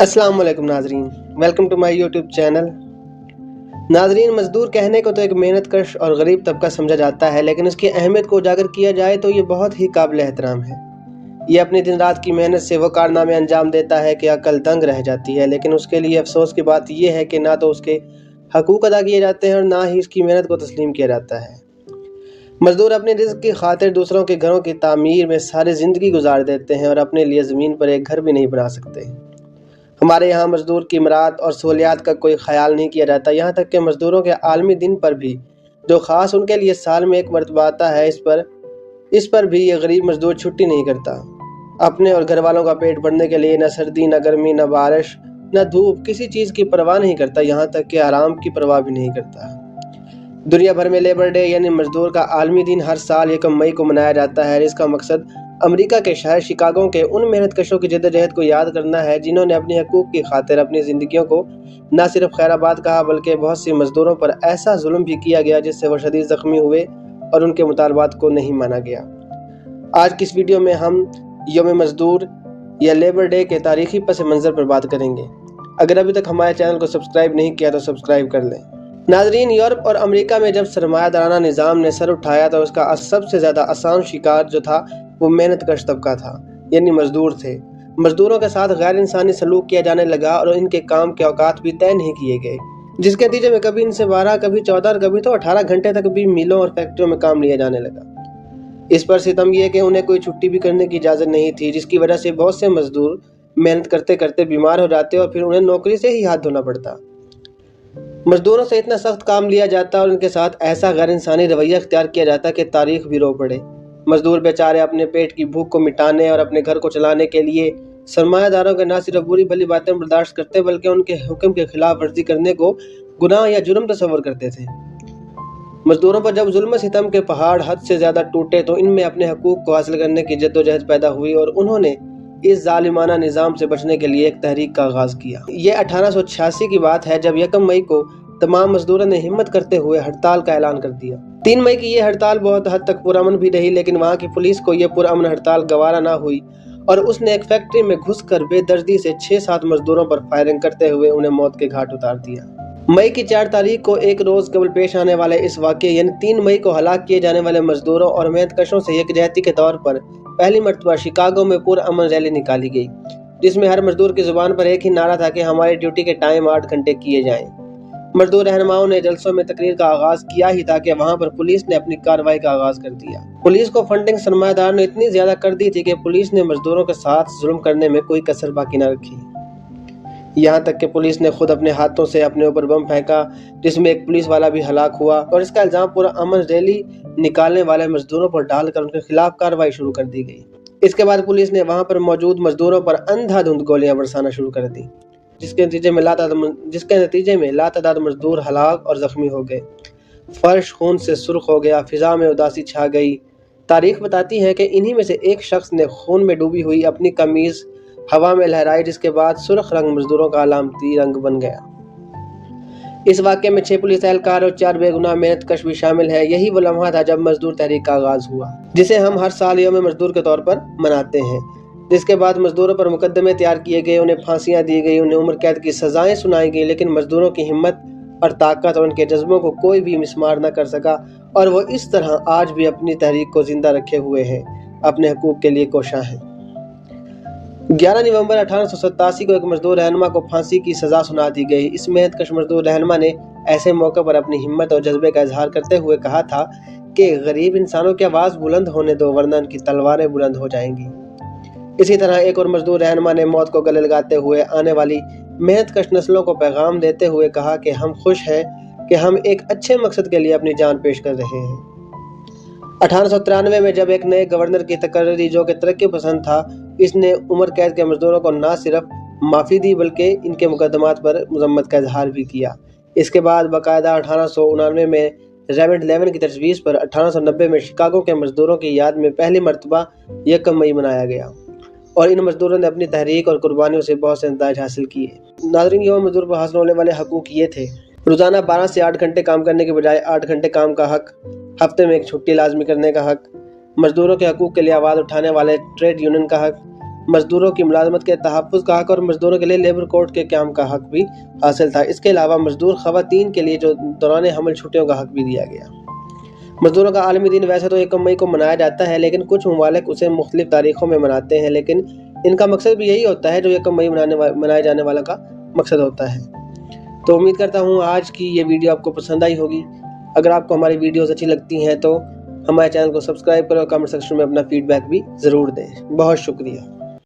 अस्सलाम वालेकुम नाजरीन, welcome to my YouTube channel. नाजरीन, मज़दूर कहने को तो एक मेहनत कश और गरीब तबका समझा जाता है, लेकिन उसकी अहमियत को उजागर किया जाए तो ये बहुत ही काबिल एहतराम है। ये अपनी दिन रात की मेहनत से वो कारनामे अंजाम देता है कि अकल दंग रह जाती है, लेकिन उसके लिए अफसोस की बात यह है कि ना तो उसके हकूक़ अदा किए जाते हैं और ना ही उसकी मेहनत को तस्लीम किया जाता है। मज़दूर अपने रिज़्क़ की खातिर दूसरों के घरों की तामीर में सारी ज़िंदगी गुजार देते हैं और अपने लिए ज़मीन पर एक घर भी नहीं बना सकते। हमारे यहाँ मज़दूर की इमरात और सहूलियात का कोई ख्याल नहीं किया जाता। यहाँ तक कि मज़दूरों के आलमी दिन पर भी, जो ख़ास उनके लिए साल में एक मरतबा आता है, इस पर भी ये गरीब मज़दूर छुट्टी नहीं करता। अपने और घर वालों का पेट भरने के लिए न सर्दी, न गर्मी, न बारिश, न धूप, किसी चीज़ की परवाह नहीं करता। यहाँ तक कि आराम की परवाह भी नहीं करता। दुनिया भर में लेबर डे यानी मज़दूर का आलमी दिन हर साल 1 मई को मनाया जाता है। इसका मकसद अमेरिका के शहर शिकागो के उन मेहनत कशों की जद्दोजहद को याद करना है, जिन्होंने अपने हकूक़ की खातिर अपनी ज़िंदगियों को न सिर्फ खैराबाद कहा, बल्कि बहुत सी मज़दूरों पर ऐसा जुल्म भी किया गया जिससे वो शदीद ज़ख्मी हुए और उनके मुतालबात को नहीं माना गया। आज की इस वीडियो में हम यौम मज़दूर या लेबर डे के तारीख़ी पस मंज़र पर बात करेंगे। अगर अभी तक हमारे चैनल को सब्सक्राइब नहीं किया तो सब्सक्राइब कर लें। नाजरीन, यूरोप और अमेरिका में जब सरमायादाराना निज़ाम ने सर उठाया तो उसका सबसे ज़्यादा आसान शिकार जो था वो मेहनत कश तबका था, यानी मज़दूर थे। मज़दूरों के साथ गैर इंसानी सलूक किया जाने लगा और इनके काम के औकात भी तय नहीं किए गए, जिसके नतीजे में कभी इनसे 12, कभी 14 और कभी तो 18 घंटे तक भी मिलों और फैक्ट्रियों में काम लिया जाने लगा। इस पर सितम यह कि उन्हें कोई छुट्टी भी करने की इजाज़त नहीं थी, जिसकी वजह से बहुत से मज़दूर मेहनत करते करते बीमार हो जाते और फिर उन्हें नौकरी से ही हाथ धोना पड़ता। मज़दूरों से इतना सख्त काम लिया जाता और उनके साथ ऐसा गैर इंसानी रवैया अख्तियार किया जाता कि तारीख भी रो पड़े। मज़दूर बेचारे अपने पेट की भूख को मिटाने और अपने घर को चलाने के लिए सरमायादारों के न सिर्फ बुरी भली बातें बर्दाश्त करते, बल्कि उनके हुक्म के खिलाफ वर्जी करने को गुनाह या जुर्म तस्वर करते थे। मज़दूरों पर जब जुल्म सितम के पहाड़ हद से ज़्यादा टूटे तो इनमें अपने हकूक़ को हासिल करने की जद्दोजहद पैदा हुई और उन्होंने इस जालिमाना निज़ाम से बचने के लिए एक तहरीक का आगाज़ किया। ये 1886 की बात है, जब 1 मई को तमाम मज़दूरों ने हिम्मत करते हुए हड़ताल का ऐलान कर दिया। 3 मई की ये हड़ताल बहुत हद तक पुरअमन भी रही, लेकिन वहाँ की पुलिस को ये पुरअमन हड़ताल गवारा ना हुई और उसने एक फैक्ट्री में घुसकर बेदर्दी से 6-7 मज़दूरों पर फायरिंग करते हुए उन्हें मौत के घाट उतार दिया। मई की 4 तारीख को एक रोज़ कबल पेश आने वाले इस वाक़ये यानी 3 मई को हलाक किए जाने वाले मज़दूरों और मेहनत कशों से यकजहती के तौर पर पहली मरतबा शिकागो में पुरअमन रैली निकाली गई, जिसमें हर मज़दूर की ज़ुबान पर एक ही नारा था कि हमारी ड्यूटी के टाइम 8 घंटे किए जाएं। मज़दूर रहनुमाओं ने जलसों में तकरीर का आगाज़ किया ही था कि वहाँ पर पुलिस ने अपनी कार्रवाई का आगाज़ कर दिया। पुलिस को फंडिंग सरमायादार ने इतनी ज़्यादा कर दी थी कि पुलिस ने मज़दूरों के साथ जुल्म करने में कोई कसर बाकी न रखी। यहाँ तक कि पुलिस ने खुद अपने हाथों से अपने ऊपर बम फेंका, जिसमें एक पुलिस वाला भी हलाक हुआ और इसका इल्ज़ाम पूरा अमन रैली निकालने वाले मज़दूरों पर डालकर उनके खिलाफ कार्रवाई शुरू कर दी गई। इसके बाद पुलिस ने वहाँ पर मौजूद मज़दूरों पर अंधाधुंध गोलियां बरसाना शुरू कर दी, जिसके नतीजे में लातादाद मज़दूर हलाक और ज़ख्मी हो गए। फर्श खून से सुर्ख हो गया, फिजा में उदासी छा गई। तारीख बताती है कि इन्हीं में से एक शख्स ने खून में डूबी हुई अपनी कमीज़ हवा में लहराई, जिसके बाद सुर्ख रंग मज़दूरों का अलामती रंग बन गया। इस वाक़े में 6 पुलिस एहलकार और 4 बेगुनाह मेहनत कश भी शामिल है। यही वो लम्हा था जब मज़दूर तहरीक का आगाज़ हुआ, जिसे हम हर साल यौम मज़दूर के तौर पर मनाते हैं। जिसके बाद मज़दूरों पर मुकदमे तैयार किए गए, उन्हें फांसियाँ दी गई, उन्हें उम्र कैद की सज़ाएँ सुनाई गई, लेकिन मज़दूरों की हिम्मत और ताकत और उनके जज्बों को कोई भी मिसमार न कर सका और वो इस तरह आज भी अपनी तहरीक को ज़िंदा रखे हुए हैं, अपने हकूक़ के लिए कोशां हैं। 11 नवंबर 1887 को एक मज़दूर रहनुमा को फांसी की सज़ा सुना दी गई। इस मेहनत कश मज़दूर रहनुमा ने ऐसे मौके पर अपनी हिम्मत और जज्बे का इजहार करते हुए कहा था कि गरीब इंसानों की आवाज़ बुलंद होने दो, वरना उनकी तलवारें बुलंद हो जाएंगी। इसी तरह एक और मज़दूर रहनुमा ने मौत को गले लगाते हुए आने वाली मेहनत कश नस्लों को पैगाम देते हुए कहा कि हम खुश हैं कि हम एक अच्छे मकसद के लिए अपनी जान पेश कर रहे हैं। 1893 में जब एक नए गवर्नर की तकर्री, जो कि तरक्की पसंद था, इसने उम्र कैद के मज़दूरों को न सिर्फ माफ़ी दी बल्कि इनके मुकदमात पर मज़म्मत का इजहार भी किया। इसके बाद बाकायदा 1899 में रेमंड लेवन की तजवीज़ पर 1890 में शिकागो के मज़दूरों की याद में पहली मरतबा 1 मई मनाया गया और इन मज़दूरों ने अपनी तहरीक और कुर्बानियों से बहुत से नताइज हासिल किए। नाज़रीन, यौम मज़दूर पर हासिल होने वाले हकूक़ ये थे: रोज़ाना 12 से 8 घंटे काम करने के बजाय 8 घंटे काम का हक, हफ्ते में एक छुट्टी लाजमी करने का हक, मज़दूरों के हकूक़ के लिए आवाज़ उठाने वाले ट्रेड यूनियन का हक, मजदूरों की मुलाजमत के तहफ़्फ़ुज़ का हक़ और मजदूरों के लिए लेबर कोड के क़याम का हक़ भी हासिल था। इसके अलावा मजदूर ख़वातीन के लिए जो दौरान हमल छुट्टियों का हक़ भी दिया गया। मजदूरों का आलमी दिन वैसे तो 1 मई को मनाया जाता है, लेकिन कुछ ममालिक उसे मुख्तलिफ तारीख़ों में मनाते हैं, लेकिन इनका मकसद भी यही होता है जो 1 मई मनाए जाने वाला का मकसद होता है। तो उम्मीद करता हूँ आज की ये वीडियो आपको पसंद आई होगी। अगर आपको हमारी वीडियोज़ अच्छी लगती हैं तो हमारे चैनल को सब्सक्राइब करें और कमेंट सेक्शन में अपना फ़ीडबैक भी ज़रूर दें। बहुत शुक्रिया।